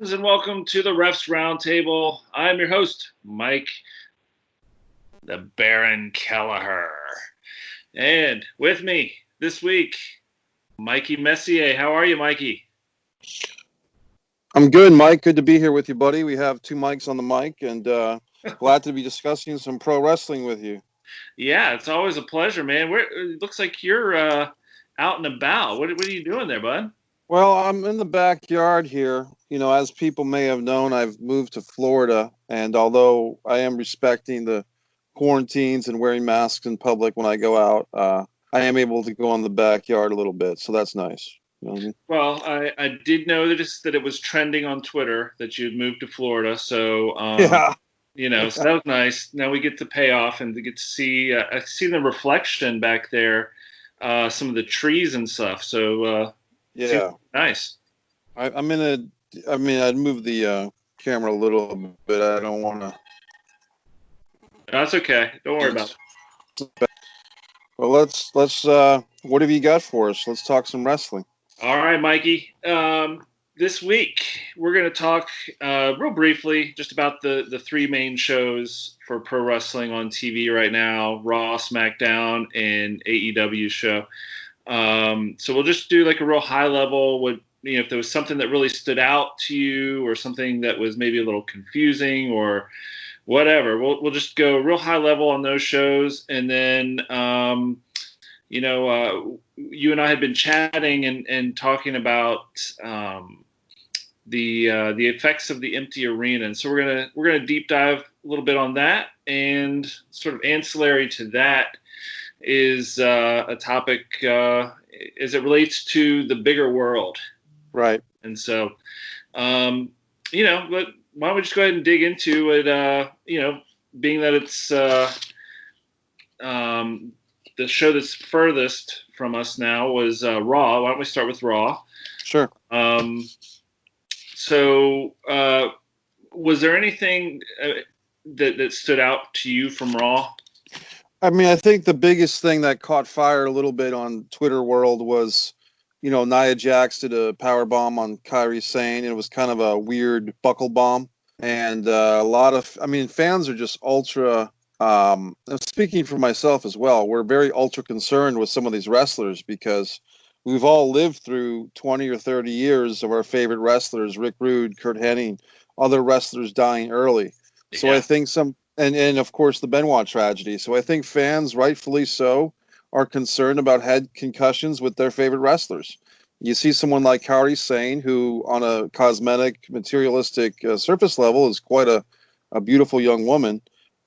friends, and welcome to the REF'S Roundtable. I'm your host, Mike, the Baron Kelleher. And with me this week, Mikey Messier. How are you, Mikey? I'm good, Mike. Good to be here with you, buddy. We have two mics on the mic, and glad to be discussing some pro wrestling with you. Yeah, it's always a pleasure, man. It looks like you're out and about. What are you doing there, bud? Well, I'm in the backyard here. You know, as people may have known, I've moved to Florida, and although I am respecting the quarantines and wearing masks in public when I go out, I am able to go on the backyard a little bit, so that's nice. You know what I mean? Well, I did notice that it was trending on Twitter that you'd moved to Florida, so Yeah. so that was nice. Now we get to pay off and to get to see. I see the reflection back there, some of the trees and stuff. So Yeah. nice. I'm in a. I mean, I'd move the camera a little bit. I don't want to. That's okay. Don't worry about it. Well, let's. What have you got for us? Let's talk some wrestling. All right, Mikey. This week we're going to talk real briefly just about the three main shows for pro wrestling on TV right now: Raw, SmackDown, and AEW show. So we'll just do like a real high level. If there was something that really stood out to you, or something that was maybe a little confusing, or whatever. We'll just go real high level on those shows, and then you and I had been chatting and talking about the effects of the empty arena, and so we're gonna deep dive a little bit on that, and sort of ancillary to that is a topic as it relates to the bigger world, right? And so, but why don't we just go ahead and dig into it? Being that it's the show that's furthest from us now was Raw. Why don't we start with Raw? Sure. So, was there anything that stood out to you from Raw? I mean, I think the biggest thing that caught fire a little bit on Twitter world was, Nia Jax did a power bomb on Kairi Sane. It was kind of a weird buckle bomb, and fans are just ultra. Speaking for myself as well, we're very ultra concerned with some of these wrestlers because we've all lived through 20 or 30 years of our favorite wrestlers, Rick Rude, Kurt Hennig, other wrestlers dying early. Yeah. So I think and of course the Benoit tragedy. So I think fans, rightfully so, are concerned about head concussions with their favorite wrestlers. You see someone like Kairi Sane, who on a cosmetic, materialistic surface level is quite a beautiful young woman.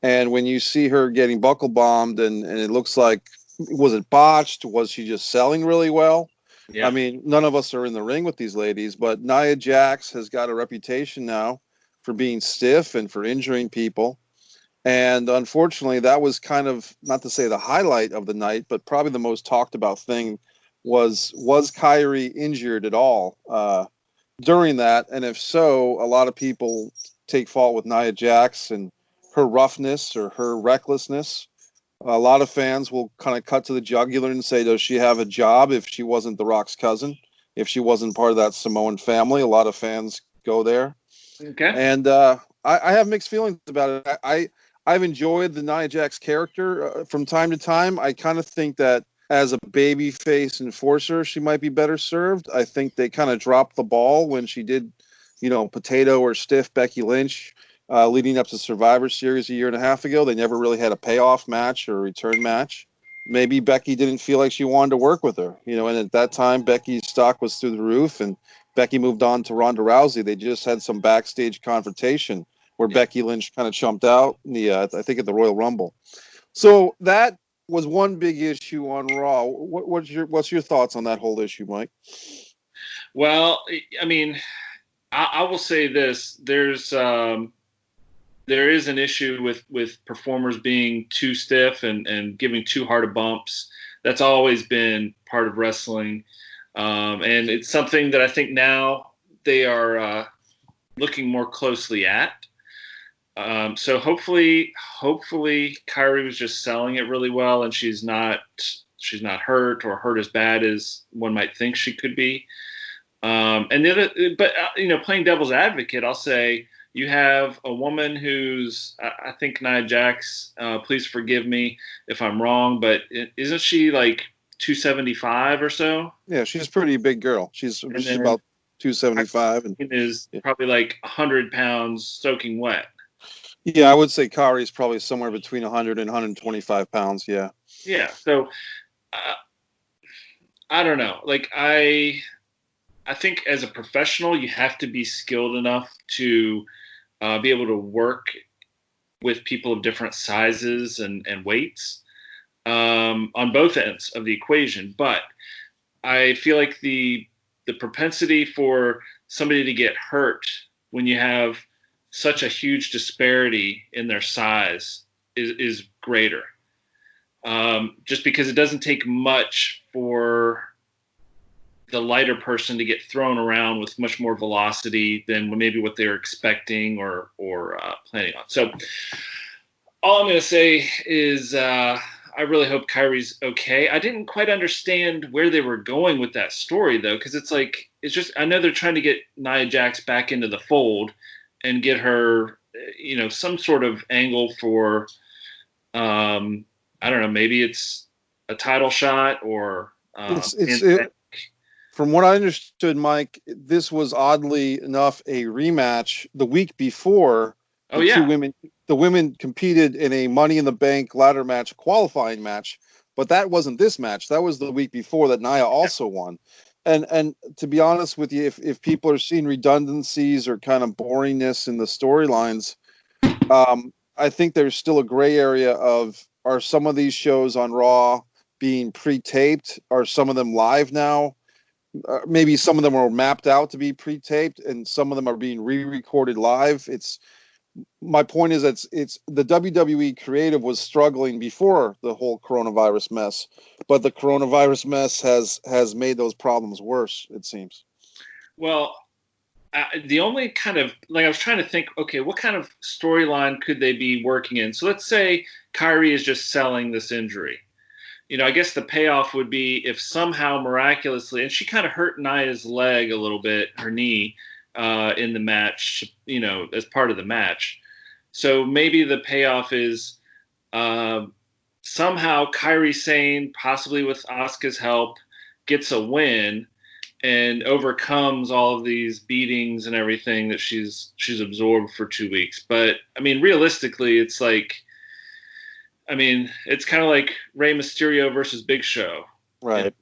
And when you see her getting buckle bombed and it looks like, was it botched? Was she just selling really well? Yeah. I mean, none of us are in the ring with these ladies, but Nia Jax has got a reputation now for being stiff and for injuring people. And unfortunately, that was kind of, not to say the highlight of the night, but probably the most talked about thing was Kairi injured at all during that? And if so, a lot of people take fault with Nia Jax and her roughness or her recklessness. A lot of fans will kind of cut to the jugular and say, does she have a job if she wasn't The Rock's cousin? If she wasn't part of that Samoan family? A lot of fans go there. Okay. And I have mixed feelings about it. I've enjoyed the Nia Jax character from time to time. I kind of think that as a babyface enforcer, she might be better served. I think they kind of dropped the ball when she did, potato or stiff Becky Lynch leading up to Survivor Series a year and a half ago. They never really had a payoff match or a return match. Maybe Becky didn't feel like she wanted to work with her, and at that time, Becky's stock was through the roof, and Becky moved on to Ronda Rousey. They just had some backstage confrontation where Becky Lynch kind of chumped out, I think at the Royal Rumble. So that was one big issue on Raw. What's your thoughts on that whole issue, Mike? Well, I mean, I will say this: there is an issue with performers being too stiff and giving too hard of bumps. That's always been part of wrestling, and it's something that I think now they are looking more closely at. So hopefully Kairi was just selling it really well, and she's not hurt as bad as one might think she could be. And the other, but playing devil's advocate, I'll say you have a woman who's, I think Nia Jax. Please forgive me if I'm wrong, but isn't she like 275 or so? Yeah, she's a pretty big girl. She's And then about 275, and is yeah. probably like 100 pounds soaking wet. Yeah, I would say Kari's probably somewhere between 100 and 125 pounds. Yeah. Yeah. So uh, I don't know. Like I think as a professional, you have to be skilled enough to be able to work with people of different sizes and weights on both ends of the equation. But I feel like the propensity for somebody to get hurt when you have such a huge disparity in their size is greater. Just because it doesn't take much for the lighter person to get thrown around with much more velocity than maybe what they're expecting or planning on. So all I'm going to say is I really hope Kyrie's okay. I didn't quite understand where they were going with that story though, because it's just I know they're trying to get Nia Jax back into the fold and get her, some sort of angle for I don't know, maybe it's a title shot or from what I understood, Mike, this was oddly enough a rematch the week before. Oh yeah, the women competed in a Money in the Bank ladder match, qualifying match, but that wasn't this match. That was the week before that Nia also won. And to be honest with you, if people are seeing redundancies or kind of boringness in the storylines, I think there's still a gray area of, are some of these shows on Raw being pre-taped? Are some of them live now? Maybe some of them are mapped out to be pre-taped and some of them are being re-recorded live. My point is that it's the WWE creative was struggling before the whole coronavirus mess, but the coronavirus mess has made those problems worse, it seems. Well, the only kind of, like, I was trying to think, okay, what kind of storyline could they be working in? So let's say Kyrie is just selling this injury. I guess the payoff would be if somehow miraculously, and she kind of hurt Nia's leg a little bit, her knee, in the match, as part of the match. So maybe the payoff is somehow Kairi Sane, possibly with Asuka's help, gets a win and overcomes all of these beatings and everything that she's absorbed for 2 weeks. But I mean, realistically, it's kind of like Rey Mysterio versus Big Show, right?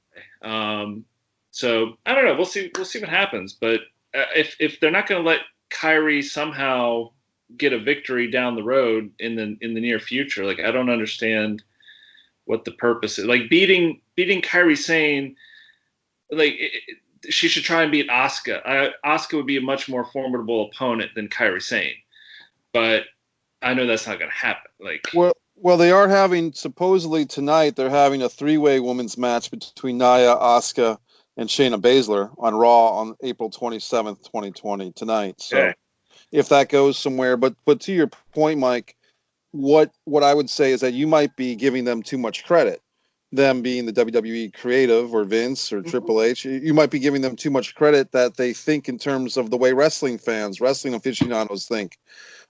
So I don't know. We'll see what happens. But if they're not going to let Kyrie somehow get a victory down the road in the near future, like, I don't understand what the purpose is. Like, beating Kyrie Sane, like, she should try and beat Asuka. Asuka would be a much more formidable opponent than Kyrie Sane, but I know that's not going to happen. Like, well, they are having, supposedly tonight, they're having a 3-way women's match between Nia, Asuka, and Shayna Baszler on Raw on April 27th, 2020 tonight. So okay. If that goes somewhere, but to your point, Mike, what I would say is that you might be giving them too much credit. Them being the WWE creative or Vince or Triple H, you might be giving them too much credit that they think in terms of the way wrestling fans, wrestling aficionados think.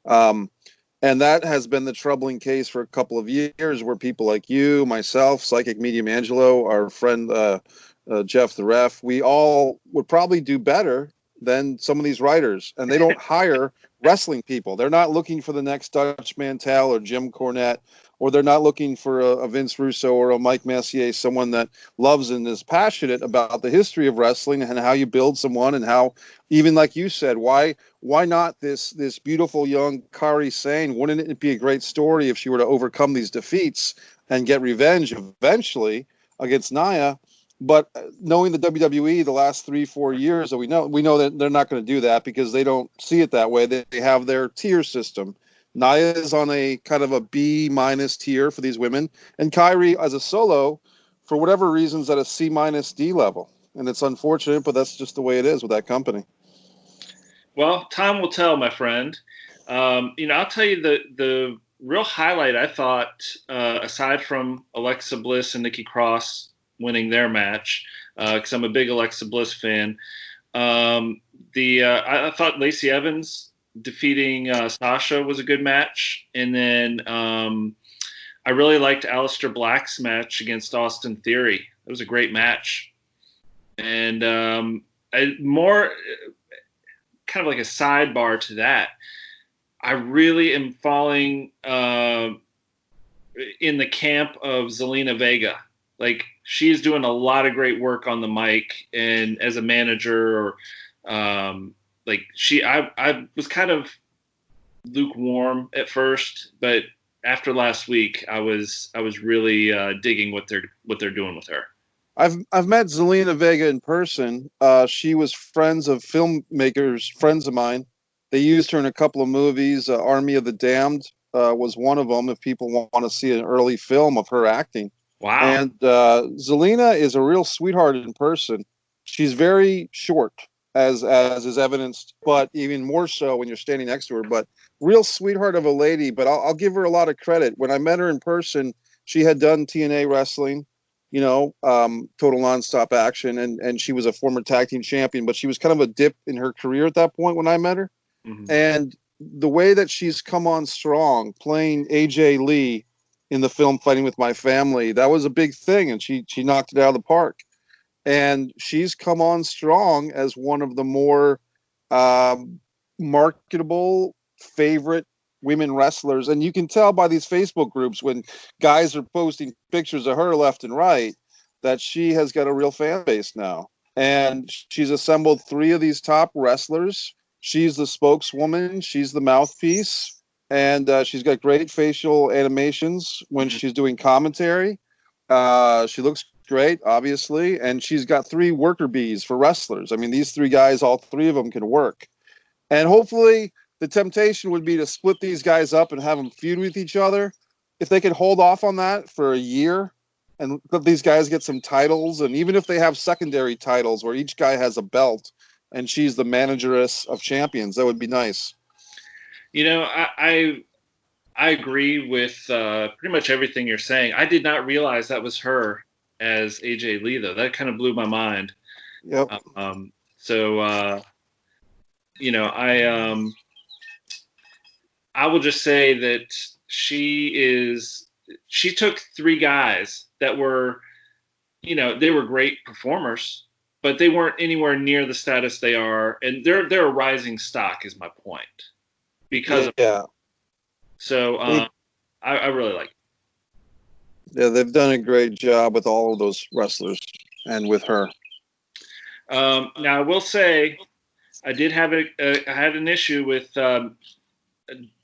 And that has been the troubling case for a couple of years, where people like you, myself, Psychic Medium Angelo, our friend Jeff the Ref, we all would probably do better than some of these writers. And they don't hire wrestling people. They're not looking for the next Dutch Mantel or Jim Cornette, or they're not looking for a Vince Russo or a Mike Messier, someone that loves and is passionate about the history of wrestling and how you build someone, and how, even like you said, why not this beautiful young Kairi Sane? Wouldn't it be a great story if she were to overcome these defeats and get revenge eventually against Nia? But knowing the WWE the last 3-4 years, we know that they're not going to do that because they don't see it that way. They have their tier system. Nia is on a kind of a B- tier for these women, and Kairi as a solo, for whatever reasons, at a C- D level. And it's unfortunate, but that's just the way it is with that company. Well, time will tell, my friend. I'll tell you the real highlight, I thought, aside from Alexa Bliss and Nikki Cross winning their match, because I'm a big Alexa Bliss fan, I thought Lacey Evans defeating Sasha was a good match, and then I really liked Aleister Black's match against Austin Theory. It was a great match, and more kind of like a sidebar to that. I really am falling in the camp of Zelina Vega. Like, she's doing a lot of great work on the mic and as a manager, or I was kind of lukewarm at first, but after last week, I was really digging what they're doing with her. I've met Zelina Vega in person. She was friends of filmmakers, friends of mine. They used her in a couple of movies. Army of the Damned was one of them. If people want to see an early film of her acting, Wow. And Zelina is a real sweetheart in person. She's very short, as is evidenced, but even more so when you're standing next to her. But real sweetheart of a lady. But I'll give her a lot of credit. When I met her in person, she had done TNA wrestling, total nonstop action, and she was a former tag team champion. But she was kind of a dip in her career at that point when I met her. Mm-hmm. And the way that she's come on strong, playing AJ Lee in the film Fighting with My Family, that was a big thing, and she knocked it out of the park. And she's come on strong as one of the more marketable favorite women wrestlers. And you can tell by these Facebook groups when guys are posting pictures of her left and right that she has got a real fan base now. And she's assembled 3 of these top wrestlers. She's the spokeswoman. She's the mouthpiece. And she's got great facial animations when she's doing commentary. She looks great, obviously. And she's got 3 worker bees for wrestlers. I mean, these 3 guys, all 3 of them can work. And hopefully the temptation would be to split these guys up and have them feud with each other. If they could hold off on that for a year and let these guys get some titles, and even if they have secondary titles where each guy has a belt and she's the manageress of champions, that would be nice. I agree with pretty much everything you're saying. I did not realize that was her as AJ Lee, though. That kind of blew my mind. Yep. I will just say that she took 3 guys that were, they were great performers, but they weren't anywhere near the status they are, and they're a rising stock, is my point. Because of yeah. So I really like it. Yeah, they've done a great job with all of those wrestlers and with her. Now I will say I did have I had an issue with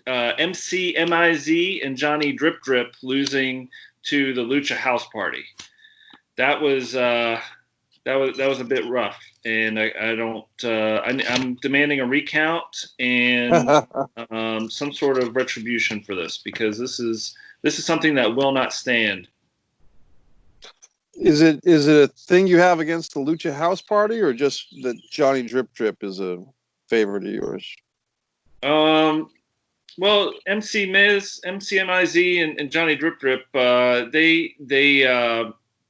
MC Miz and Johnny Drip Drip losing to the Lucha House Party. That was a bit rough, and I'm demanding a recount and some sort of retribution for this, because this is something that will not stand. Is it a thing you have against the Lucha House Party, or just that Johnny Drip Drip is a favorite of yours? Well, MC Miz, and Johnny Drip Drip, they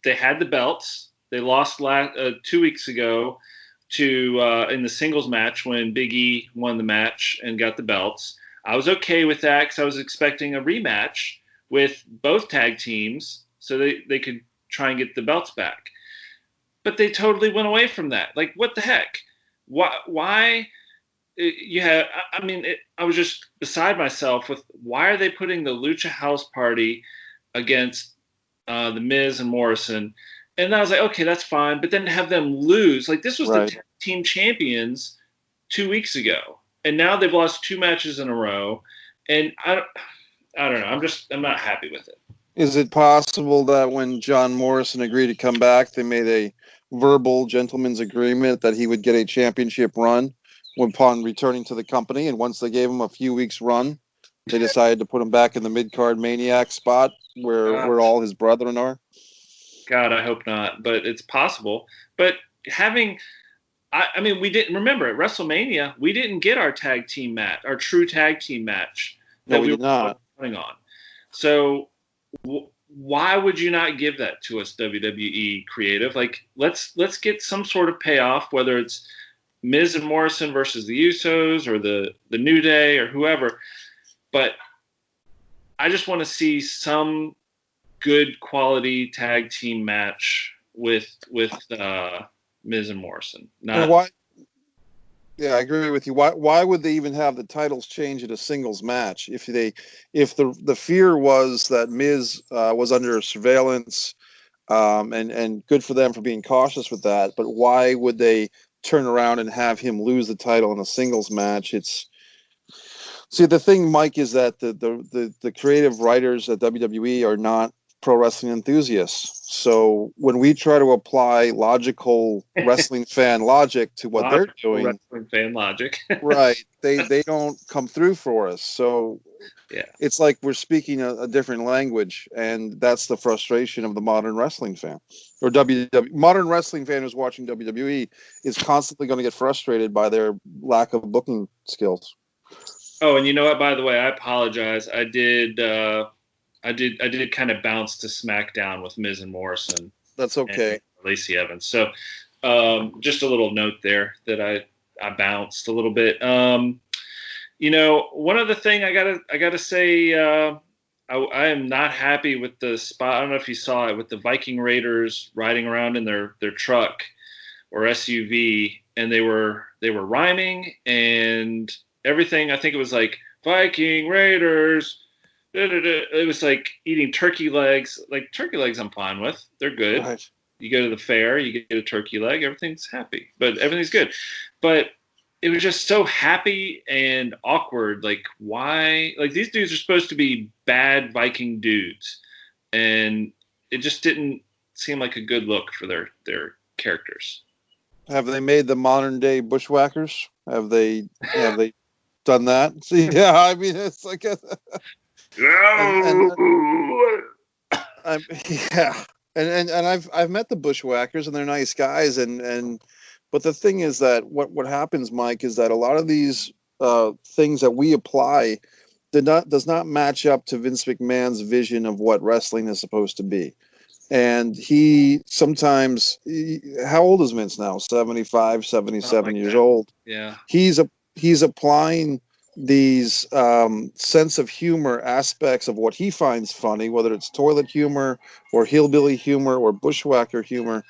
had the belts. They lost 2 weeks ago to in the singles match when Big E won the match and got the belts. I was okay with that because I was expecting a rematch with both tag teams so they could try and get the belts back. But they totally went away from that. Like, what the heck? Why? I was just beside myself with, why are they putting the Lucha House Party against the Miz and Morrison? And I was like, okay, that's fine. But then have them lose. Like, this was the tag team champions 2 weeks ago. And now they've lost 2 matches in a row. And I don't know. I'm not happy with it. Is it possible that when John Morrison agreed to come back, they made a verbal gentleman's agreement that he would get a championship run upon returning to the company? And once they gave him a few weeks run, they decided to put him back in the mid-card Maniac spot where all his brethren are? God, I hope not, but it's possible. But we didn't, remember at WrestleMania, we didn't get our tag team match, our true tag team match that we were going on. So why would you not give that to us, WWE creative? Like, let's get some sort of payoff, whether it's Miz and Morrison versus the Usos or the New Day or whoever, but I just want to see some good quality tag team match with Miz and Morrison. And why? Yeah, I agree with you. Why would they even have the titles change in a singles match if the fear was that Miz was under surveillance, and good for them for being cautious with that. But why would they turn around and have him lose the title in a singles match? The thing, Mike, is that the creative writers at WWE are not pro wrestling enthusiasts. So when we try to apply logical wrestling fan logic to what they're doing, wrestling fan logic, right? They don't come through for us. So yeah, it's like we're speaking a different language, and that's the frustration of the modern wrestling fan or modern wrestling fan who's watching WWE is constantly going to get frustrated by their lack of booking skills. Oh, and you know what? By the way, I apologize. I did kind of bounce to SmackDown with Miz and Morrison. That's okay. And Lacey Evans. So, just a little note there that I bounced a little bit. One other thing I gotta say, I am not happy with the spot. I don't know if you saw it with the Viking Raiders riding around in their truck or SUV, and they were rhyming and everything. I think it was like Viking Raiders. It was like eating turkey legs. Like turkey legs, I'm fine with. They're good. Right. You go to the fair, you get a turkey leg. Everything's happy, but everything's good. But it was just so happy and awkward. Like why? Like these dudes are supposed to be bad Viking dudes, and it just didn't seem like a good look for their characters. Have they made the modern day bushwhackers? Have they done that? See, yeah, I mean, it's like I've met the bushwhackers and they're nice guys, but the thing is that what happens, Mike, is that a lot of these things that we apply does not match up to Vince McMahon's vision of what wrestling is supposed to be. And he sometimes, how old is Vince now? 75, 77 years old. Yeah. He's applying these sense of humor aspects of what he finds funny, whether it's toilet humor or hillbilly humor or bushwhacker humor.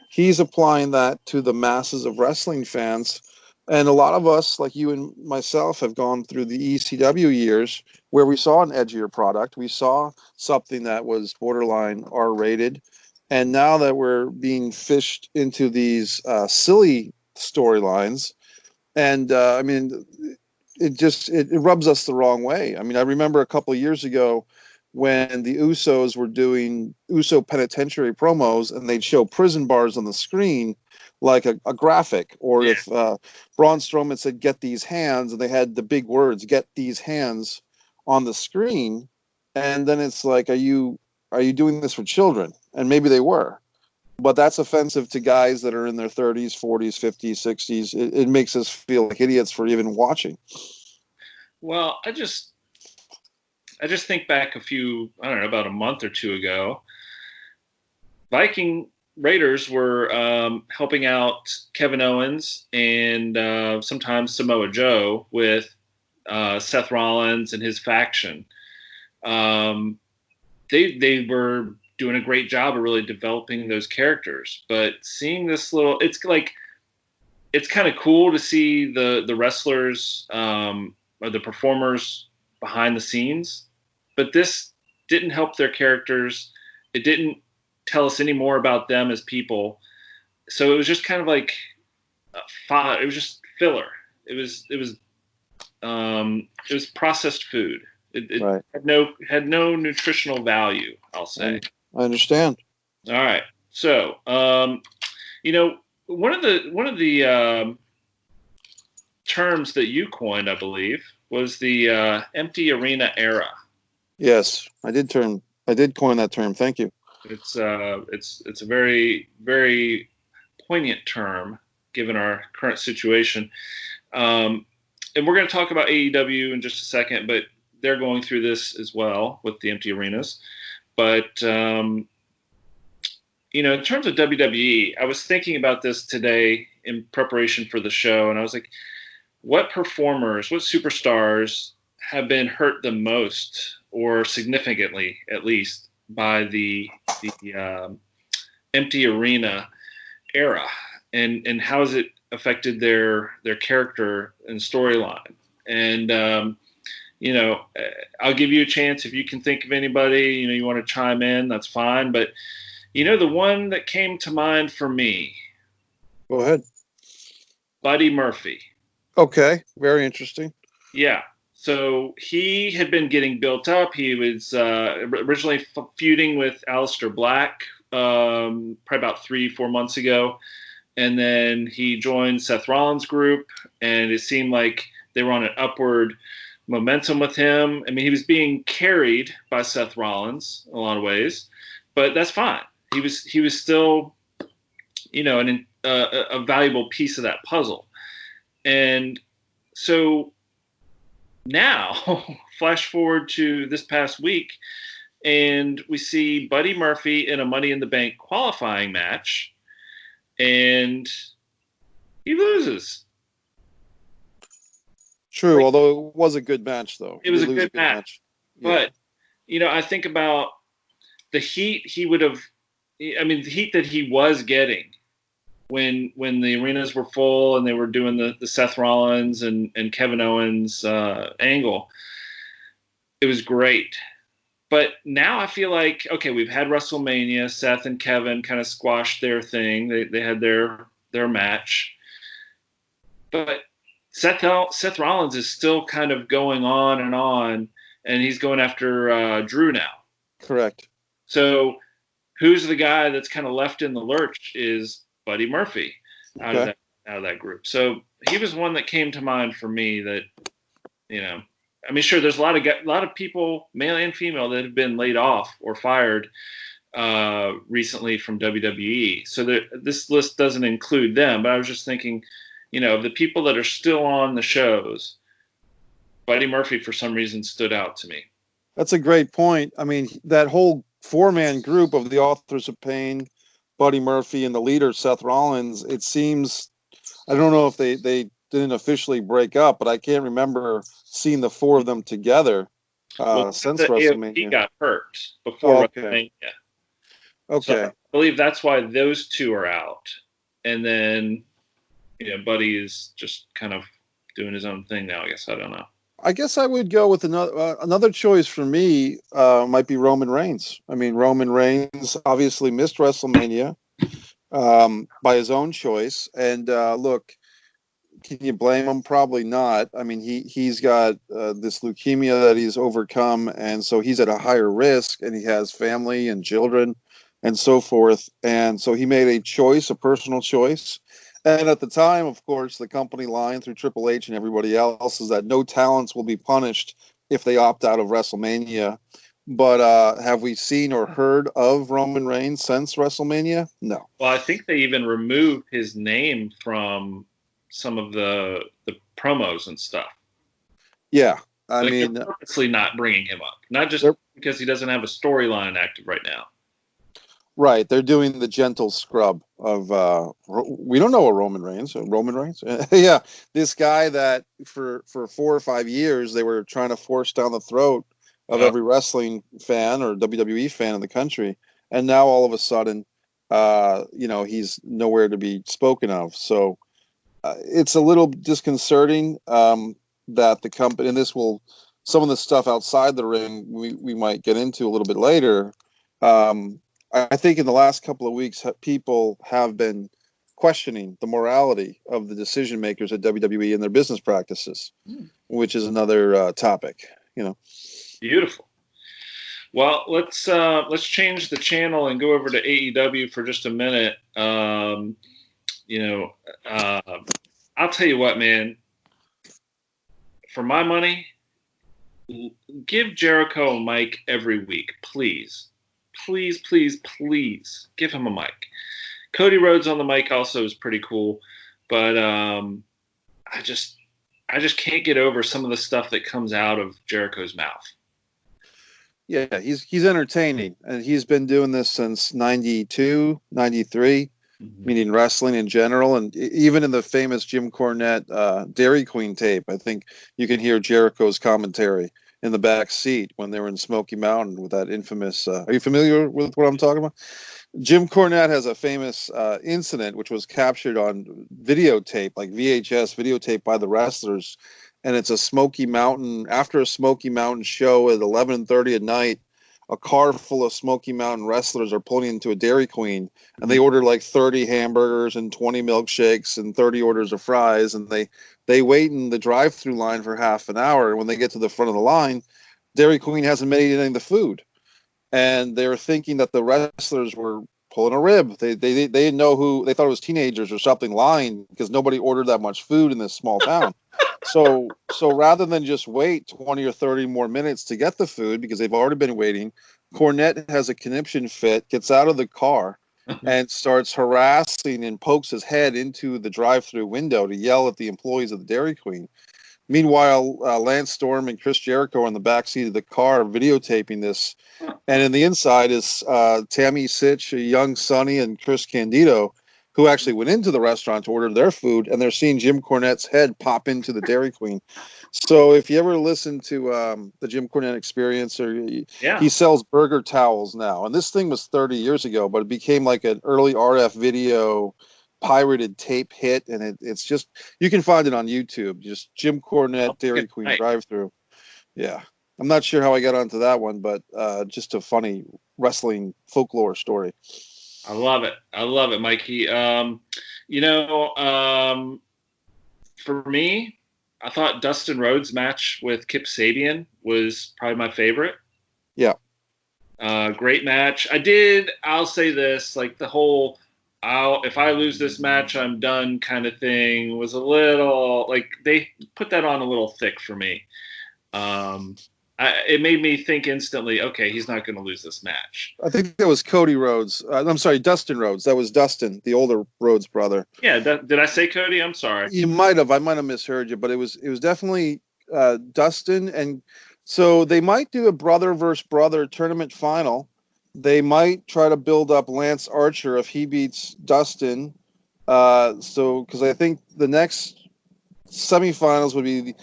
He's applying that to the masses of wrestling fans. And a lot of us, like you and myself, have gone through the ECW years where we saw an edgier product. We saw something that was borderline R-rated. And now that we're being fished into these silly storylines, and I mean, it rubs us the wrong way. I mean, I remember a couple of years ago when the Usos were doing Uso penitentiary promos and they'd show prison bars on the screen like a graphic, or if Braun Strowman said, "Get these hands," and they had the big words, "Get these hands," on the screen. And then it's like, are you doing this for children? And maybe they were. But that's offensive to guys that are in their 30s, 40s, 50s, 60s. It makes us feel like idiots for even watching. Well, I just think back about a month or two ago. Viking Raiders were helping out Kevin Owens and sometimes Samoa Joe with Seth Rollins and his faction. They were doing a great job of really developing those characters, but seeing this it's kind of cool to see the wrestlers or the performers behind the scenes, but this didn't help their characters. It didn't tell us any more about them as people. So it was just kind of like it was just filler. It was processed food. It right. had no nutritional value, I'll say. I understand. All right. So, one of the terms that you coined, I believe, was the empty arena era. Yes, I did coin that term. Thank you. It's a very, very poignant term given our current situation. And we're going to talk about AEW in just a second, but they're going through this as well with the empty arenas. But, in terms of WWE, I was thinking about this today, in preparation for the show, and I was like, what performers, what superstars have been hurt the most, or significantly at least, by the empty arena era, and how has it affected their character and storyline? And I'll give you a chance if you can think of anybody. You want to chime in, that's fine. But the one that came to mind for me. Go ahead. Buddy Murphy. Okay, very interesting. Yeah. So he had been getting built up. He was originally feuding with Aleister Black probably about 3-4 months ago. And then he joined Seth Rollins' group, and it seemed like they were on an upward momentum with him. I mean, he was being carried by Seth Rollins in a lot of ways, but that's fine. He was still, a valuable piece of that puzzle. And so now, flash forward to this past week, and we see Buddy Murphy in a Money in the Bank qualifying match, and he loses. True, although it was a good match, though. It was a good match. Yeah. But, I think about the heat the heat that he was getting when the arenas were full and they were doing the Seth Rollins and Kevin Owens angle. It was great. But now I feel like, okay, we've had WrestleMania. Seth and Kevin kind of squashed their thing. They had their match. But Seth Rollins is still kind of going on, and he's going after Drew now. Correct. So who's the guy that's kind of left in the lurch is Buddy Murphy out of that group. So he was one that came to mind for me that, sure, there's a lot of people, male and female, that have been laid off or fired recently from WWE. So this list doesn't include them, but I was just thinking, of the people that are still on the shows, Buddy Murphy for some reason stood out to me. That's a great point. I mean, that whole 4-man group of the Authors of Pain, Buddy Murphy, and the leader, Seth Rollins, it seems, I don't know if they didn't officially break up, but I can't remember seeing the 4 of them together since WrestleMania. He got hurt before WrestleMania. Okay. So I believe that's why those 2 are out. And then, Buddy is just kind of doing his own thing now, I guess. I don't know. I guess I would go with another choice for me might be Roman Reigns. I mean, Roman Reigns obviously missed WrestleMania by his own choice. And look, can you blame him? Probably not. I mean, he's got this leukemia that he's overcome, and so he's at a higher risk, and he has family and children and so forth. And so he made a choice, a personal choice. And at the time, of course, the company line through Triple H and everybody else is that no talents will be punished if they opt out of WrestleMania. But have we seen or heard of Roman Reigns since WrestleMania? No. Well, I think they even removed his name from some of the promos and stuff. Yeah. I mean, they're purposely not bringing him up, not just because he doesn't have a storyline active right now. Right, they're doing the gentle scrub of we don't know a Roman Reigns. Yeah, this guy that for 4 or 5 years they were trying to force down the throat of every wrestling fan or WWE fan in the country, and now all of a sudden, he's nowhere to be spoken of. So it's a little disconcerting that the company, and some of the stuff outside the ring we might get into a little bit later. I think in the last couple of weeks, people have been questioning the morality of the decision makers at WWE and their business practices, which is another topic. Beautiful. Well, let's change the channel and go over to AEW for just a minute. I'll tell you what, man. For my money, give Jericho a mic every week, please. Please, please, please give him a mic. Cody Rhodes on the mic also is pretty cool, but I just can't get over some of the stuff that comes out of Jericho's mouth. Yeah, he's entertaining, and he's been doing this since 92, 93. meaning wrestling in general. And even in the famous Jim Cornette Dairy Queen tape, I think you can hear Jericho's commentary in the back seat when they were in Smoky Mountain with that infamous. Are you familiar with what I'm talking about? Jim Cornette has a famous incident which was captured on videotape, like VHS videotape by the wrestlers, and it's a Smoky Mountain. After a Smoky Mountain show at 11:30 at night, a car full of Smoky Mountain wrestlers are pulling into a Dairy Queen, and they order like 30 hamburgers and 20 milkshakes and 30 orders of fries, and they wait in the drive-through line for half an hour. And when they get to the front of the line, Dairy Queen hasn't made any of the food, and they were thinking that the wrestlers were pulling a rib. They didn't know who. They thought it was teenagers or something lying, because nobody ordered that much food in this small town. So rather than just wait 20 or 30 more minutes to get the food because they've already been waiting, Cornette has a conniption fit, gets out of the car, and starts harassing and pokes his head into the drive-through window to yell at the employees of the Dairy Queen. Meanwhile, Lance Storm and Chris Jericho are in the backseat of the car videotaping this. And in the inside is Tammy Sitch, Young Sonny, and Chris Candido, who actually went into the restaurant to order their food, and they're seeing Jim Cornette's head pop into the Dairy Queen. So if you ever listen to the Jim Cornette Experience, he sells burger towels now. And this thing was 30 years ago, but it became like an early RF video pirated tape hit, and it's just, you can find it on YouTube, just Jim Cornette Dairy Queen drive-through. Yeah, I'm not sure how I got onto that one, but just a funny wrestling folklore story. I love it, Mikey. For me, I thought Dustin Rhodes' match with Kip Sabian was probably my favorite. Yeah. Great match. I'll say this, like the whole, if I lose this match, I'm done kind of thing was a little, like they put that on a little thick for me. It made me think instantly, okay, he's not going to lose this match. I think that was Cody Rhodes. I'm sorry, Dustin Rhodes. That was Dustin, the older Rhodes brother. Yeah, did I say Cody? I'm sorry. You might have. I might have misheard you, but it was definitely Dustin. And so they might do a brother versus brother tournament final. They might try to build up Lance Archer if he beats Dustin. Because I think the next semifinals would be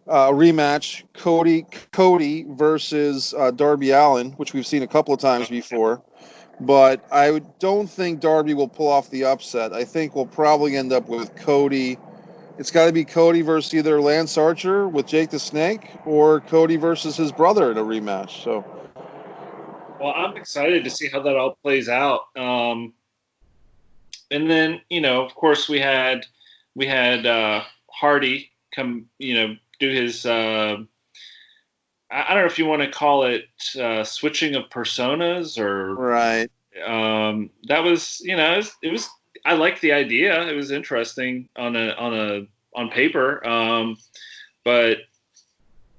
a rematch, Cody versus Darby Allin, which we've seen a couple of times before. But I don't think Darby will pull off the upset. I think we'll probably end up with Cody. It's got to be Cody versus either Lance Archer with Jake the Snake or Cody versus his brother in a rematch. So, well, I'm excited to see how that all plays out. And then, of course, we had Hardy come, do his, I don't know if you want to call it switching of personas or right. That was, it was, I liked the idea. It was interesting on paper. But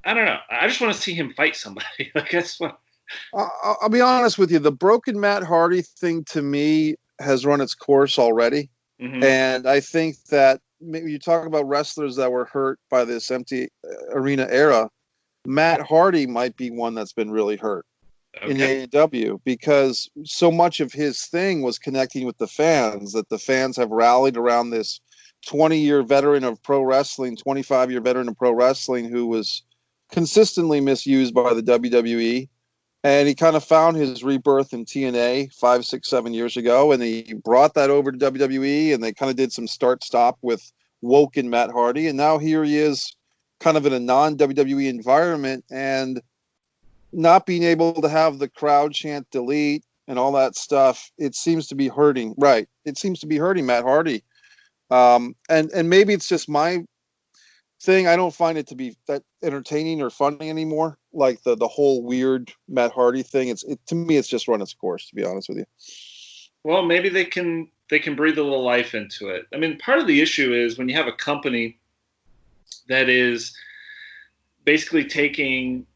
I don't know. I just want to see him fight somebody. Like that's what. I'll be honest with you. The broken Matt Hardy thing to me has run its course already. Mm-hmm. And I think that maybe you talk about wrestlers that were hurt by this empty arena era. Matt Hardy might be one that's been really hurt in AEW, because so much of his thing was connecting with the fans, that the fans have rallied around this 20-year veteran of pro wrestling, 25-year veteran of pro wrestling who was consistently misused by the WWE. And he kind of found his rebirth in TNA 5, 6, 7 years ago, and he brought that over to WWE, and they kind of did some start-stop with Woken Matt Hardy, and now here he is kind of in a non-WWE environment, and not being able to have the crowd chant delete and all that stuff, it seems to be hurting. Right. It seems to be hurting Matt Hardy. And maybe it's just my thing. I don't find it to be that entertaining or funny anymore. Like the whole weird Matt Hardy thing. To me, it's just run its course, to be honest with you. Well, maybe they can breathe a little life into it. I mean, part of the issue is when you have a company that is basically taking,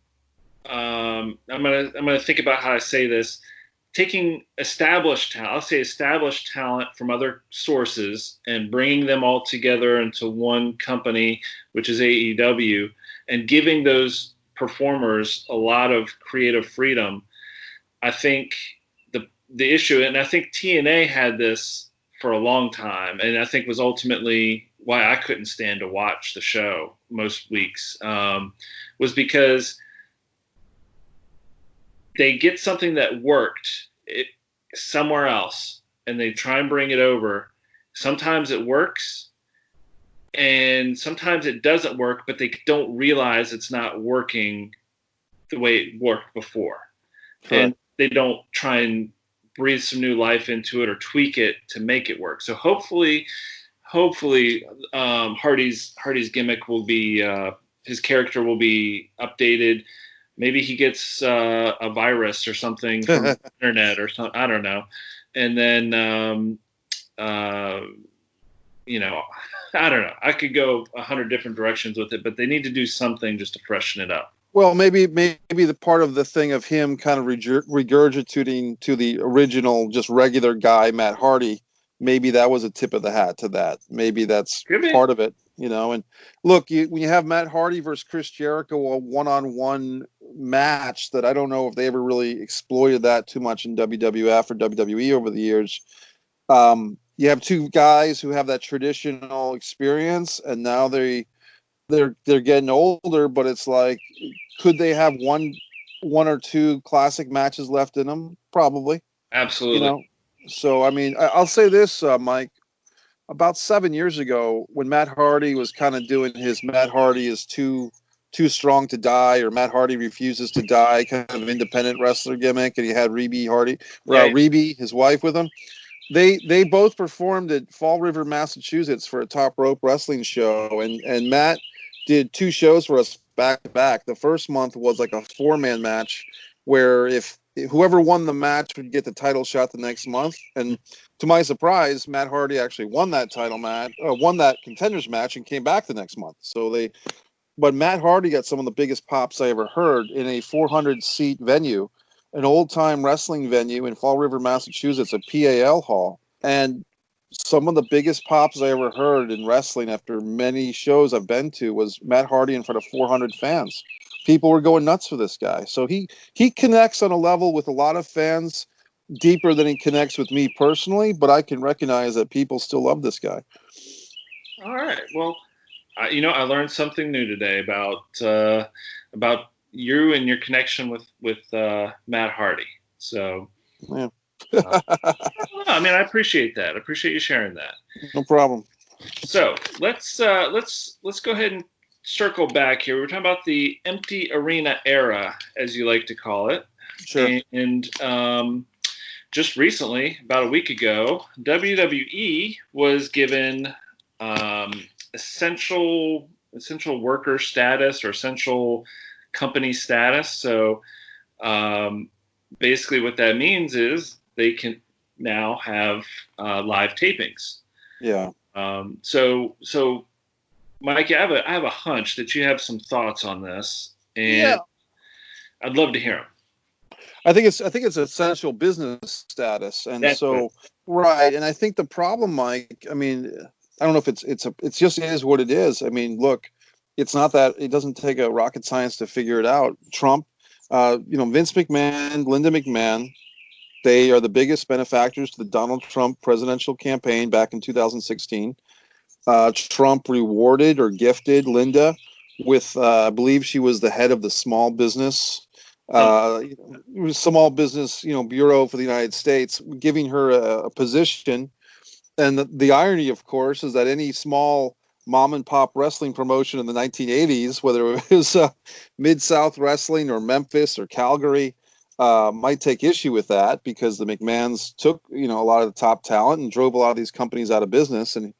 I'm gonna think about how I say this, taking established talent, I'll say established talent from other sources and bringing them all together into one company, which is AEW, and giving those performers a lot of creative freedom. I think the issue, and I think TNA had this for a long time, and I think was ultimately why I couldn't stand to watch the show most weeks, was because they get something that worked somewhere else, and they try and bring it over. Sometimes it works, and sometimes it doesn't work, but they don't realize it's not working the way it worked before. Correct. And they don't try and breathe some new life into it or tweak it to make it work. So hopefully Hardy's gimmick will be, his character will be updated. Maybe he gets a virus or something from the internet or something. I don't know. And then, I don't know. I could go 100 different directions with it, but they need to do something just to freshen it up. Well, maybe the part of the thing of him kind of regurgitating to the original, just regular guy, Matt Hardy, maybe that was a tip of the hat to that. Maybe that's part of it, And look, when you have Matt Hardy versus Chris Jericho, a one-on-one match that I don't know if they ever really exploited that too much in WWF or WWE over the years. You have two guys who have that traditional experience, and now they're getting older, but it's like, could they have one or two classic matches left in them? Probably. Absolutely. So, I mean, I'll say this, Mike, about 7 years ago, when Matt Hardy was kind of doing his Matt Hardy is too strong to die, or Matt Hardy refuses to die kind of independent wrestler gimmick, and he had Rebe, his wife, with him. They both performed at Fall River, Massachusetts for a Top Rope wrestling show, and Matt did 2 shows for us back to back. The first month was like a 4-man match where if whoever won the match would get the title shot the next month. And to my surprise, Matt Hardy actually won that won that contenders match and came back the next month. But Matt Hardy got some of the biggest pops I ever heard in a 400-seat venue, an old-time wrestling venue in Fall River, Massachusetts, a PAL hall. And some of the biggest pops I ever heard in wrestling after many shows I've been to was Matt Hardy in front of 400 fans. People were going nuts for this guy. So he connects on a level with a lot of fans deeper than he connects with me personally, but I can recognize that people still love this guy. All right. Well, I learned something new today about you and your connection with Matt Hardy. So, yeah. I appreciate that. I appreciate you sharing that. No problem. So let's go ahead and circle back here. We're talking about the empty arena era, as you like to call it. Sure. And just recently, about a week ago, WWE was given essential worker status or essential company status. So basically what that means is they can now have live tapings. Yeah. So Mike, I have a hunch that you have some thoughts on this, and I'd love to hear them. I think it's essential business status, and that's so good. Right. And I think the problem, Mike, I mean, I don't know if it just is what it is. I mean, look, it's not that it doesn't take a rocket science to figure it out. Trump, Vince McMahon, Linda McMahon, they are the biggest benefactors to the Donald Trump presidential campaign back in 2016. Trump rewarded or gifted Linda with, I believe she was the head of the small business bureau for the United States, giving her a position. And the irony, of course, is that any small mom and pop wrestling promotion in the 1980s, whether it was Mid-South Wrestling or Memphis or Calgary, might take issue with that because the McMahons took, a lot of the top talent and drove a lot of these companies out of business and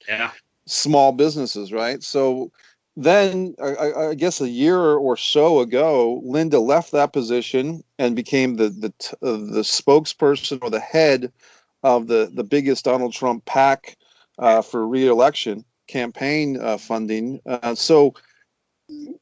small businesses, right? So then I guess a year or so ago, Linda left that position and became the spokesperson or the head of the biggest Donald Trump PAC for re-election campaign funding. So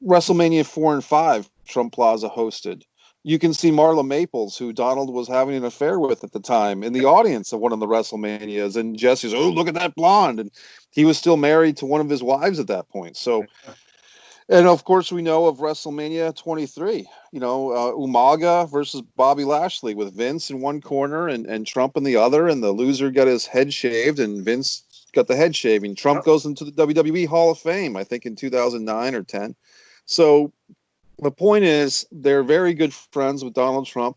WrestleMania 4 and 5, Trump Plaza hosted. You can see Marla Maples, who Donald was having an affair with at the time, in the audience of one of the WrestleManias. And Jesse's, oh, look at that blonde. And he was still married to one of his wives at that point. So And of course, we know of WrestleMania 23. Umaga versus Bobby Lashley with Vince in one corner and Trump in the other, and the loser got his head shaved, and Vince got the head shaving. Trump goes into the WWE Hall of Fame, I think, in 2009 or 10. So the point is, they're very good friends with Donald Trump,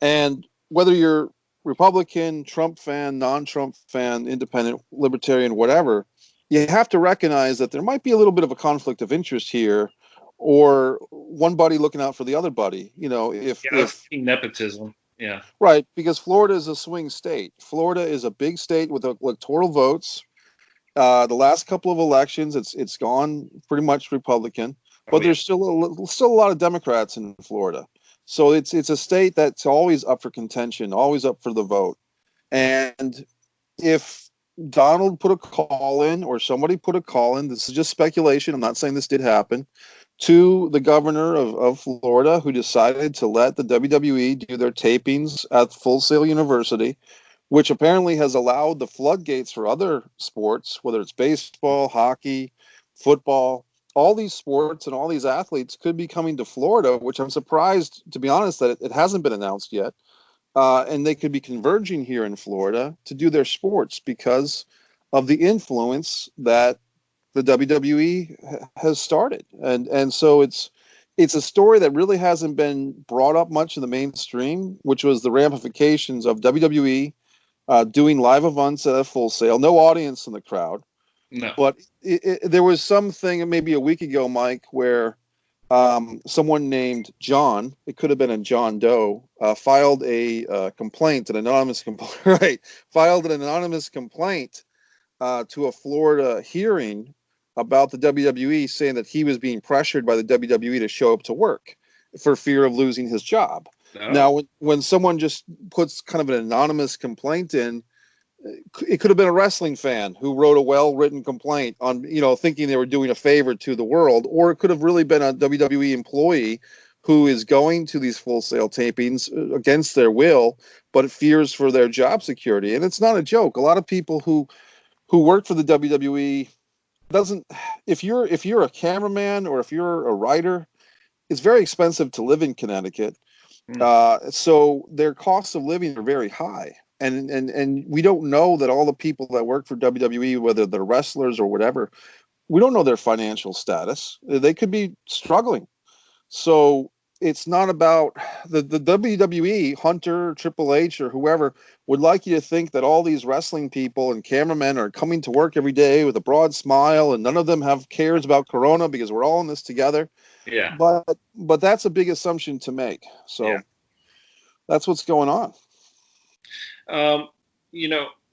and whether you're Republican, Trump fan, non-Trump fan, independent, libertarian, whatever, you have to recognize that there might be a little bit of a conflict of interest here, or one buddy looking out for the other buddy. That's nepotism. Yeah. Right, because Florida is a swing state. Florida is a big state with electoral votes. The last couple of elections, it's gone pretty much Republican, but there's still a lot of Democrats in Florida. So it's a state that's always up for contention, always up for the vote. And if Donald put a call in, or somebody put a call in, this is just speculation, I'm not saying this did happen, to the governor of Florida, who decided to let the WWE do their tapings at Full Sail University, which apparently has allowed the floodgates for other sports, whether it's baseball, hockey, football. All these sports and all these athletes could be coming to Florida, which I'm surprised, to be honest, that it hasn't been announced yet. And they could be converging here in Florida to do their sports because of the influence that the WWE has started. And so it's a story that really hasn't been brought up much in the mainstream, which was the ramifications of WWE doing live events at a Full Sail, no audience in the crowd. No. But there was something maybe a week ago, Mike, where someone named John, it could have been a John Doe, filed a complaint, an anonymous complaint, right? Filed an anonymous complaint to a Florida hearing about the WWE, saying that he was being pressured by the WWE to show up to work for fear of losing his job. Oh. Now, when someone just puts kind of an anonymous complaint in, it could have been a wrestling fan who wrote a well-written complaint on, thinking they were doing a favor to the world, or it could have really been a WWE employee who is going to these Full Sail tapings against their will, but fears for their job security. And it's not a joke. A lot of people who work for the WWE if you're a cameraman or if you're a writer, it's very expensive to live in Connecticut. So their costs of living are very high. And we don't know that all the people that work for WWE, whether they're wrestlers or whatever, we don't know their financial status. They could be struggling. So it's not about the WWE, Hunter, Triple H, or whoever would like you to think that all these wrestling people and cameramen are coming to work every day with a broad smile and none of them have cares about Corona because we're all in this together. Yeah. But that's a big assumption to make. So that's what's going on.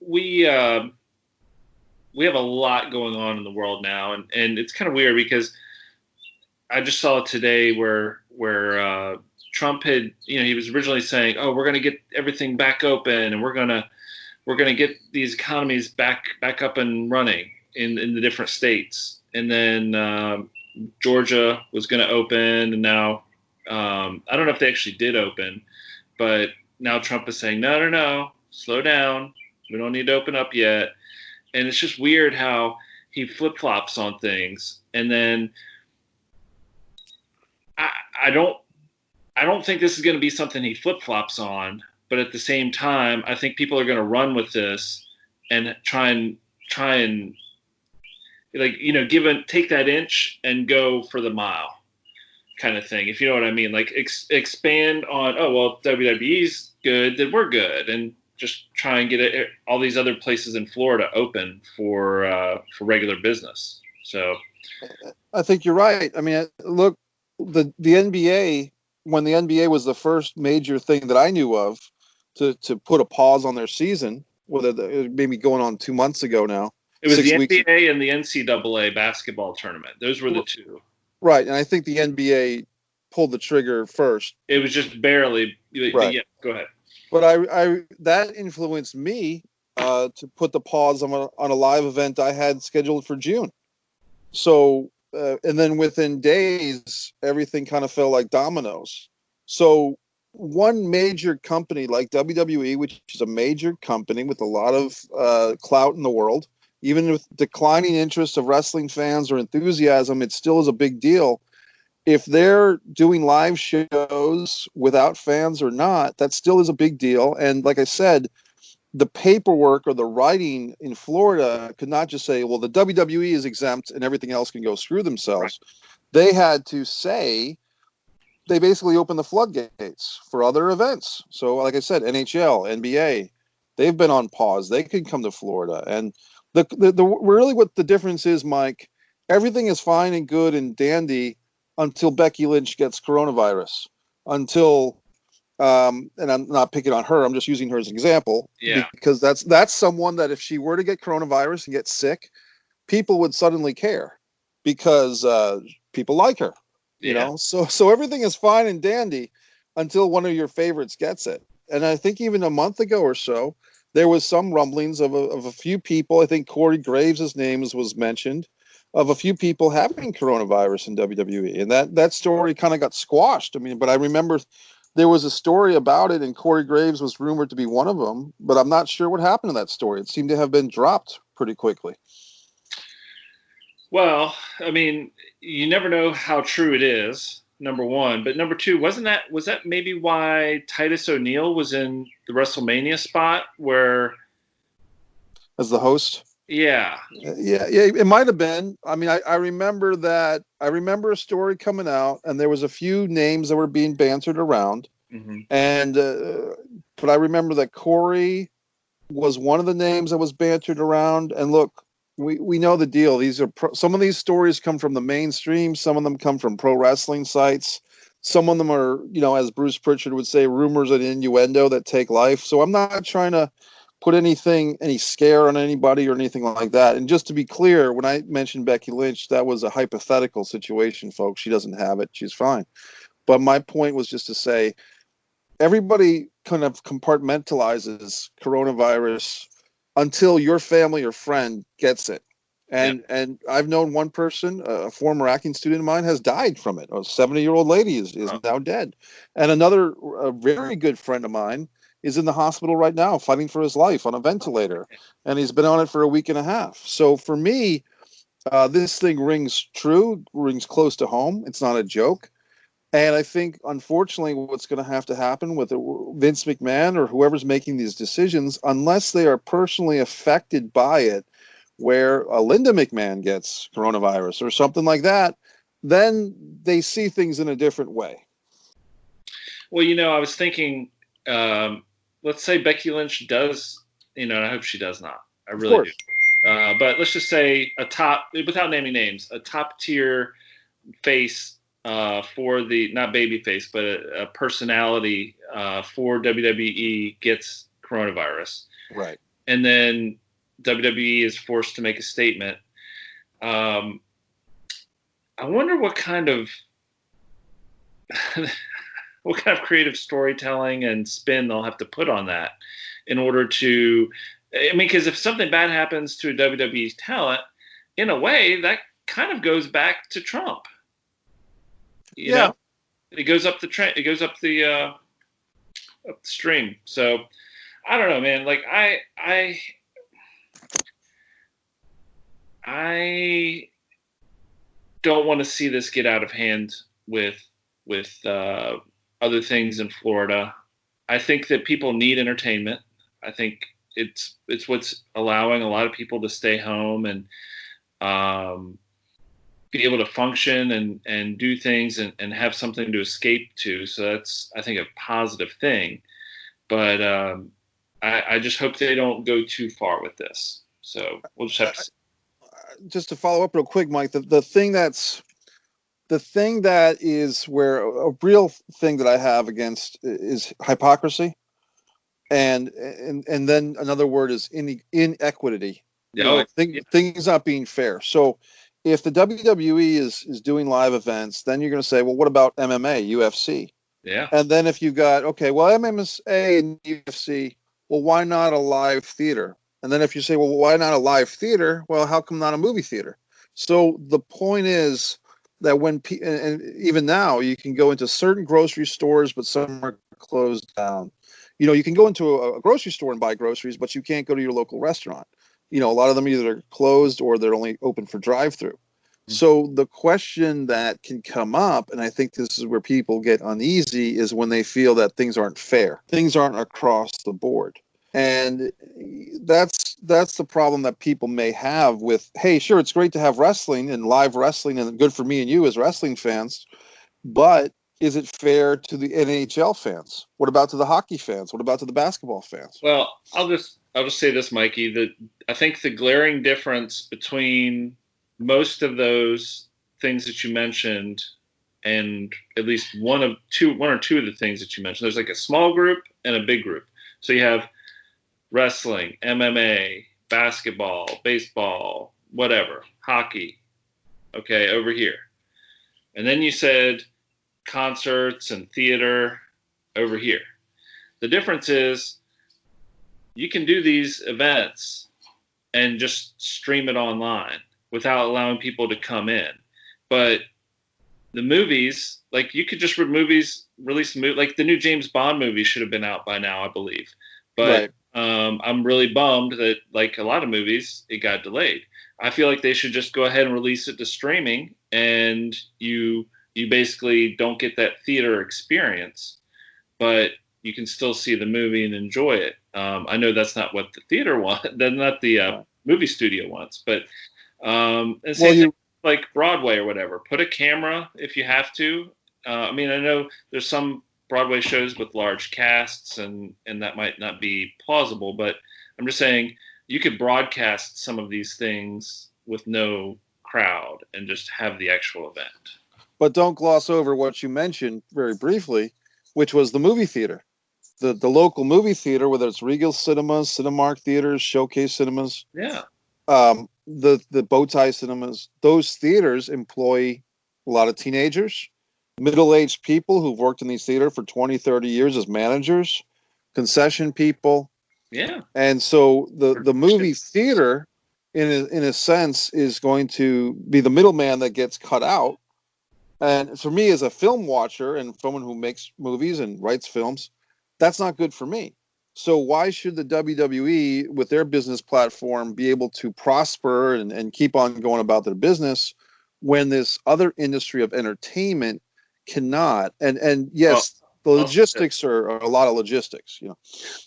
We have a lot going on in the world now, and it's kind of weird because I just saw today where Trump had, he was originally saying, "Oh, we're going to get everything back open, and we're going to get these economies back up and running in the different states." And then Georgia was going to open, and now I don't know if they actually did open, but now Trump is saying, no, slow down. We don't need to open up yet. And it's just weird how he flip-flops on things. And then I don't think this is going to be something he flip-flops on, but at the same time, I think people are going to run with this and try and take that inch and go for the mile kind of thing, if you know what I mean. Like expand on, oh, well, if WWE's good, then we're good, and just try and get all these other places in Florida open for regular business. So I think you're right. I mean, look, the NBA, when the NBA was the first major thing that I knew of to put a pause on their season, maybe going on 2 months ago now. It was the NBA and the NCAA basketball tournament. Those were the two. Right, and I think the NBA pulled the trigger first. It was just barely. Right. Yeah, go ahead. But I that influenced me to put the pause on a live event I had scheduled for June. So, and then within days, everything kind of fell like dominoes. So one major company like WWE, which is a major company with a lot of clout in the world, even with declining interest of wrestling fans or enthusiasm, it still is a big deal. If they're doing live shows without fans or not, that still is a big deal. And like I said, the paperwork or the writing in Florida could not just say, well, the WWE is exempt and everything else can go screw themselves. Right. They had to say, they basically opened the floodgates for other events. So like I said, NHL, NBA, they've been on pause. They could come to Florida. And the really what the difference is, Mike, everything is fine and good and dandy until Becky Lynch gets coronavirus, until and I'm not picking on her, I'm just using her as an example, because that's someone that if she were to get coronavirus and get sick, people would suddenly care because people like her, you know. So everything is fine and dandy until one of your favorites gets it. And I think even a month ago or so, there was some rumblings of a few people. I think Corey Graves' name was mentioned, of a few people having coronavirus in WWE, and that story kind of got squashed. I mean, but I remember there was a story about it, and Corey Graves was rumored to be one of them, but I'm not sure what happened to that story. It seemed to have been dropped pretty quickly. Well, I mean, you never know how true it is, number one. But number two, was that maybe why Titus O'Neil was in the WrestleMania spot where, as the host? Yeah, it might have been. I mean, I remember that. I remember a story coming out, and there was a few names that were being bantered around. Mm-hmm. And but I remember that Corey was one of the names that was bantered around. And look, we know the deal. These are some of these stories come from the mainstream. Some of them come from pro wrestling sites. Some of them are, you know, as Bruce Pritchard would say, rumors and innuendo that take life. So I'm not trying to put any scare on anybody or anything like that. And just to be clear, when I mentioned Becky Lynch, that was a hypothetical situation, folks. She doesn't have it. She's fine. But my point was just to say, everybody kind of compartmentalizes coronavirus until your family or friend gets it. And I've known one person, a former acting student of mine, has died from it. A 70-year-old lady is now dead. And another, a very good friend of mine, is in the hospital right now fighting for his life on a ventilator. And he's been on it for a week and a half. So for me, this thing rings true, rings close to home. It's not a joke. And I think, unfortunately, what's going to happen with Vince McMahon or whoever's making these decisions, unless they are personally affected by it, where Linda McMahon gets coronavirus or something like that, then they see things in a different way. Well, you know, I was thinking, let's say Becky Lynch does, you know, and I hope she does not. I really do. But let's just say without naming names, a top tier face for the, not baby face, but a personality for WWE gets coronavirus. Right. And then WWE is forced to make a statement. I wonder what kind of creative storytelling and spin they'll have to put on that in order to, I mean, because if something bad happens to WWE's talent, in a way that kind of goes back to Trump. You know, it goes up the train. It goes up the stream. So I don't know, man. Like I don't want to see this get out of hand with other things in Florida. I think that people need entertainment. I think it's what's allowing a lot of people to stay home and be able to function and do things and have something to escape to. So that's, I think, a positive thing. But I just hope they don't go too far with this. So we'll just have to see. Just to follow up real quick, Mike, the thing that is where a real thing that I have against is hypocrisy. And then another word is inequity. Things not being fair. So if the WWE is doing live events, then you're going to say, well, what about MMA, UFC? Yeah. And then if you've got, okay, well, MMA and UFC, well, why not a live theater? And then if you say, well, why not a live theater? Well, how come not a movie theater? So the point is that when and even now you can go into certain grocery stores, but some are closed down. You know, you can go into a grocery store and buy groceries, but you can't go to your local restaurant. A lot of them either are closed or they're only open for drive-through. So the question that can come up, and I think this is where people get uneasy, is when they feel that things aren't fair. Things aren't across the board. And that's the problem that people may have with, hey, sure, it's great to have wrestling and live wrestling and good for me and you as wrestling fans, but is it fair to the NHL fans? What about to the hockey fans? What about to the basketball fans? Well, I'll just say this, Mikey, that I think the glaring difference between most of those things that you mentioned and at least one or two of the things that you mentioned, there's like a small group and a big group. So you have wrestling, MMA, basketball, baseball, whatever, hockey, okay, over here. And then you said concerts and theater over here. The difference is you can do these events and just stream it online without allowing people to come in. But the movies, like you could just release a movie, like the new James Bond movie should have been out by now, I believe. But I'm really bummed that, like a lot of movies, it got delayed. I feel like they should just go ahead and release it to streaming, and you basically don't get that theater experience, but you can still see the movie and enjoy it. I know that's not what the theater wants, that's not the movie studio wants, but and same thing like Broadway or whatever. Put a camera if you have to. I mean, I know there's some Broadway shows with large casts, and that might not be plausible, but I'm just saying you could broadcast some of these things with no crowd and just have the actual event. But don't gloss over what you mentioned very briefly, which was the movie theater. The local movie theater, whether it's Regal Cinemas, Cinemark Theaters, Showcase Cinemas, yeah, the Bowtie Cinemas, those theaters employ a lot of teenagers, middle-aged people who've worked in these theaters for 20, 30 years as managers, concession people. Yeah. And so the movie theater, in a sense, is going to be the middleman that gets cut out. And for me, as a film watcher and someone who makes movies and writes films, that's not good for me. So why should the WWE, with their business platform, be able to prosper and keep on going about their business when this other industry of entertainment cannot? And yes, the logistics are a lot of logistics.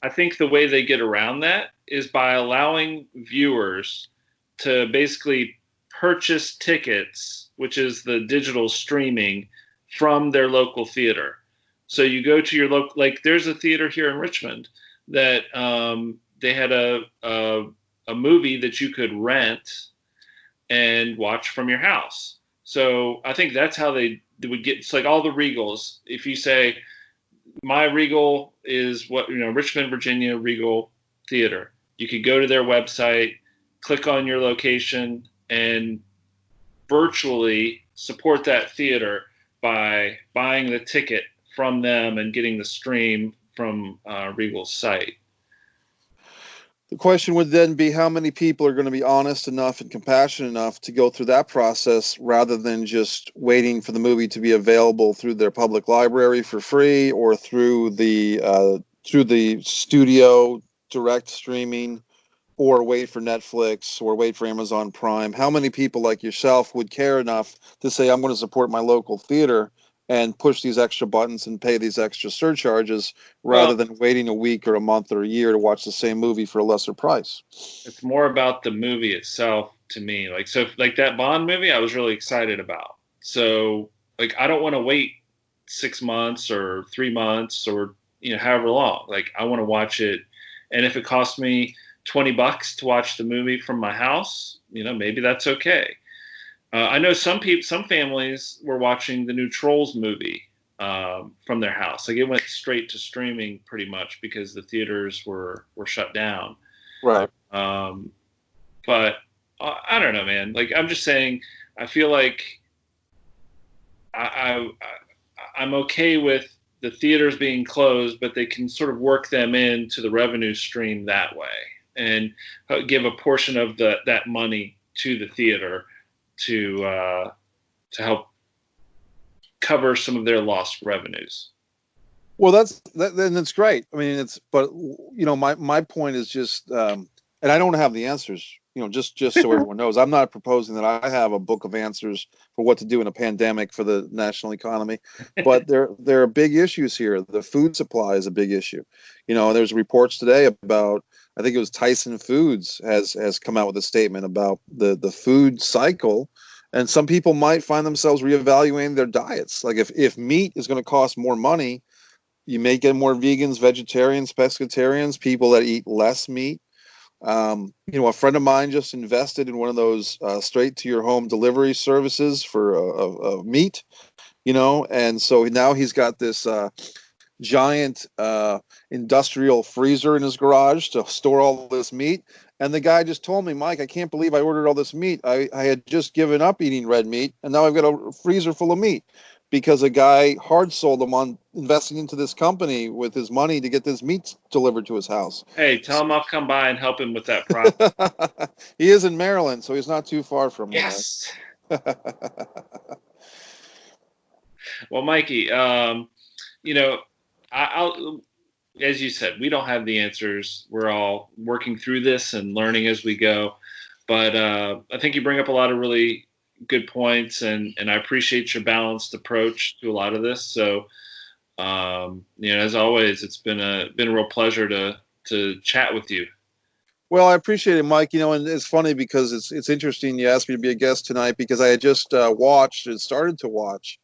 I think the way they get around that is by allowing viewers to basically purchase tickets, which is the digital streaming, from their local theater. So you go to your local, like there's a theater here in Richmond that they had a movie that you could rent and watch from your house. So I think that's how they would get. It's like all the Regals. If you say my Regal is Richmond, Virginia Regal Theater, you could go to their website, click on your location, and virtually support that theater by buying the ticket from them and getting the stream from Regal's site. The question would then be how many people are going to be honest enough and compassionate enough to go through that process rather than just waiting for the movie to be available through their public library for free or through the studio direct streaming, or wait for Netflix or wait for Amazon Prime. How many people like yourself would care enough to say, I'm going to support my local theater and push these extra buttons and pay these extra surcharges rather than waiting a week or a month or a year to watch the same movie for a lesser price? It's more about the movie itself to me. Like that Bond movie, I was really excited about. So like, I don't want to wait 6 months or 3 months or, however long. Like I want to watch it. And if it costs me $20 to watch the movie from my house, maybe that's okay. I know some families were watching the new Trolls movie from their house. Like it went straight to streaming pretty much because the theaters were shut down. Right. But I don't know, man. Like I'm just saying, I feel like I'm okay with the theaters being closed, but they can sort of work them into the revenue stream that way and give a portion of that money to the theater to help cover some of their lost revenues. Well, that's great. I mean, my point is just, and and I don't have the answers. Just so everyone knows, I'm not proposing that I have a book of answers for what to do in a pandemic for the national economy, but there are big issues here. The food supply is a big issue. There's reports today about, I think it was Tyson Foods has come out with a statement about the food cycle, and some people might find themselves reevaluating their diets. Like if meat is going to cost more money, you may get more vegans, vegetarians, pescatarians, people that eat less meat. A friend of mine just invested in one of those straight to your home delivery services for meat, and so now he's got this giant industrial freezer in his garage to store all this meat. And the guy just told me, Mike, I can't believe I ordered all this meat. I had just given up eating red meat, and now I've got a freezer full of meat because a guy hard sold him on investing into this company with his money to get this meat delivered to his house. Hey, tell him I'll come by and help him with that process. He is in Maryland, so he's not too far from me. Yes. Well, Mikey, I'll, as you said, we don't have the answers. We're all working through this and learning as we go. But I think you bring up a lot of really good points, and I appreciate your balanced approach to a lot of this. So, as always, it's been a real pleasure to chat with you. Well, I appreciate it, Mike. And it's funny because it's interesting you asked me to be a guest tonight, because I had just started to watch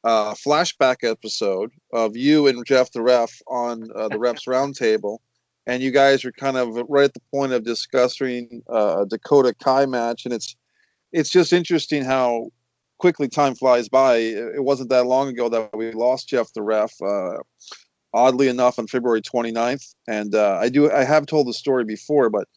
a flashback episode of you and Jeff the Ref on the Ref's Roundtable, and you guys are kind of right at the point of discussing a Dakota Kai match, and it's just interesting how quickly time flies by. It wasn't that long ago that we lost Jeff the Ref, oddly enough, on February 29th, and I have told the story before, but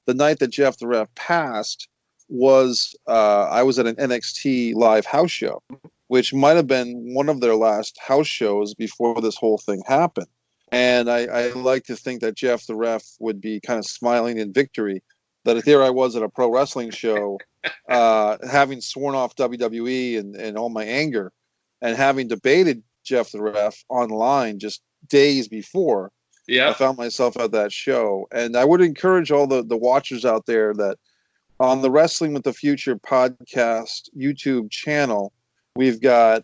the night that Jeff the Ref passed was I was at an NXT live house show, which might have been one of their last house shows before this whole thing happened. And I like to think that Jeff the Ref would be kind of smiling in victory, that there I was at a pro wrestling show, having sworn off WWE and all my anger, and having debated Jeff the Ref online just days before. Yeah, I found myself at that show. And I would encourage all the watchers out there that on the Wrestling with the Future podcast YouTube channel, we've got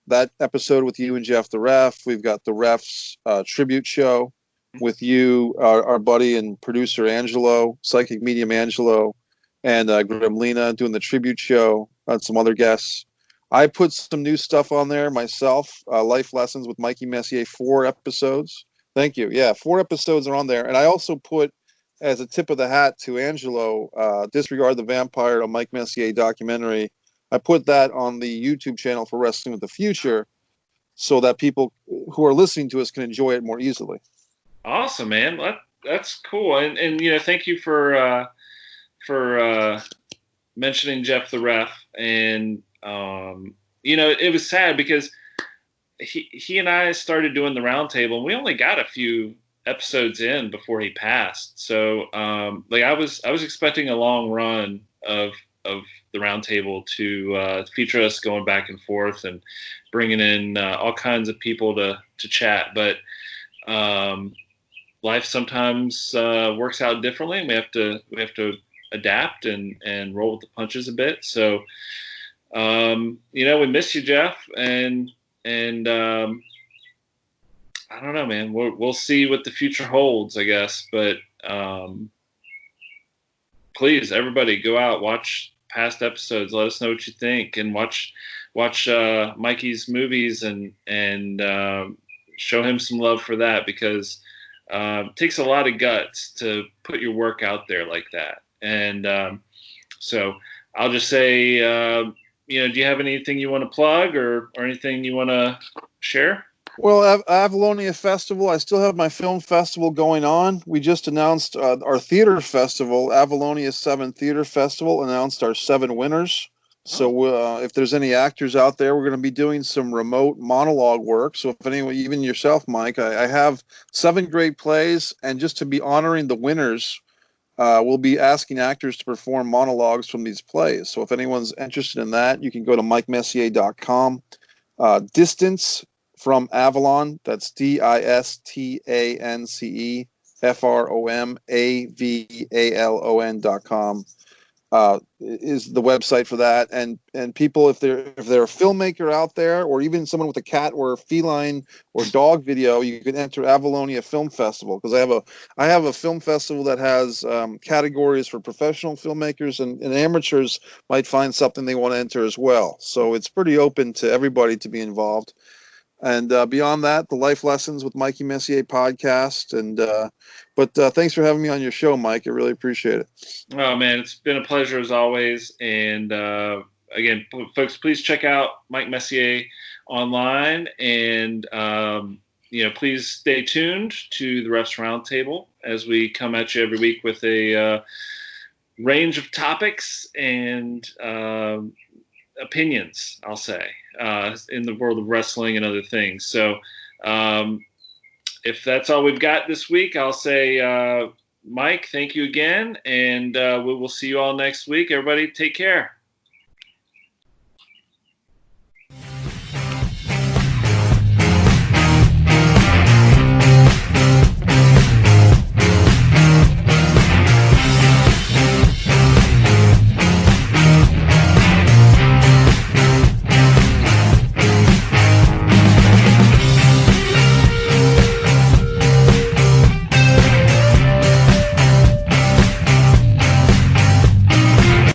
that episode with you and Jeff the Ref. We've got the Ref's tribute show with you, our buddy and producer Angelo, Psychic Medium Angelo, and Gremlina doing the tribute show, and some other guests. I put some new stuff on there myself, Life Lessons with Mikey Messier, 4 episodes. Thank you. Yeah, 4 episodes are on there. And I also put, as a tip of the hat to Angelo, Disregard the Vampire, a Mike Messier documentary. I put that on the YouTube channel for Wrestling with the Future so that people who are listening to us can enjoy it more easily. Awesome, man. That's cool. And thank you for mentioning Jeff the Ref. And it was sad because he and I started doing the roundtable, and we only got a few episodes in before he passed. So I was expecting a long run of the roundtable to feature us going back and forth and bringing in all kinds of people to chat. But life sometimes works out differently, and we have to adapt and roll with the punches a bit. So we miss you, Jeff, and I don't know, man. We'll see what the future holds, I guess. But please, everybody, go out, watch past episodes. Let us know what you think, and watch Mikey's movies and show him some love for that, because it takes a lot of guts to put your work out there like that. And so I'll just say, do you have anything you want to plug or anything you want to share? Well, Avalonia Festival, I still have my film festival going on. We just announced our theater festival, Avalonia 7 Theater Festival, announced our 7 winners. So if there's any actors out there, we're going to be doing some remote monologue work. So if anyone, even yourself, Mike, I have 7 great plays, and just to be honoring the winners, we'll be asking actors to perform monologues from these plays. So if anyone's interested in that, you can go to mikemessier.com. Distance from Avalon, that's DISTANCE FROMAVALON.com. Is the website for that, and people, if they're a filmmaker out there, or even someone with a cat or a feline or dog video, you can enter Avalonia Film Festival, because I have a film festival that has categories for professional filmmakers, and amateurs might find something they want to enter as well. So it's pretty open to everybody to be involved. And beyond that, the Life Lessons with Mikey Messier podcast. And but thanks for having me on your show, Mike. I really appreciate it. Oh man, it's been a pleasure as always. And again, folks, please check out Mike Messier online, and please stay tuned to the Ref's Roundtable as we come at you every week with a range of topics and opinions, I'll say, in the world of wrestling and other things. So if that's all we've got this week, I'll say, Mike, thank you again, and we will see you all next week. Everybody, take care.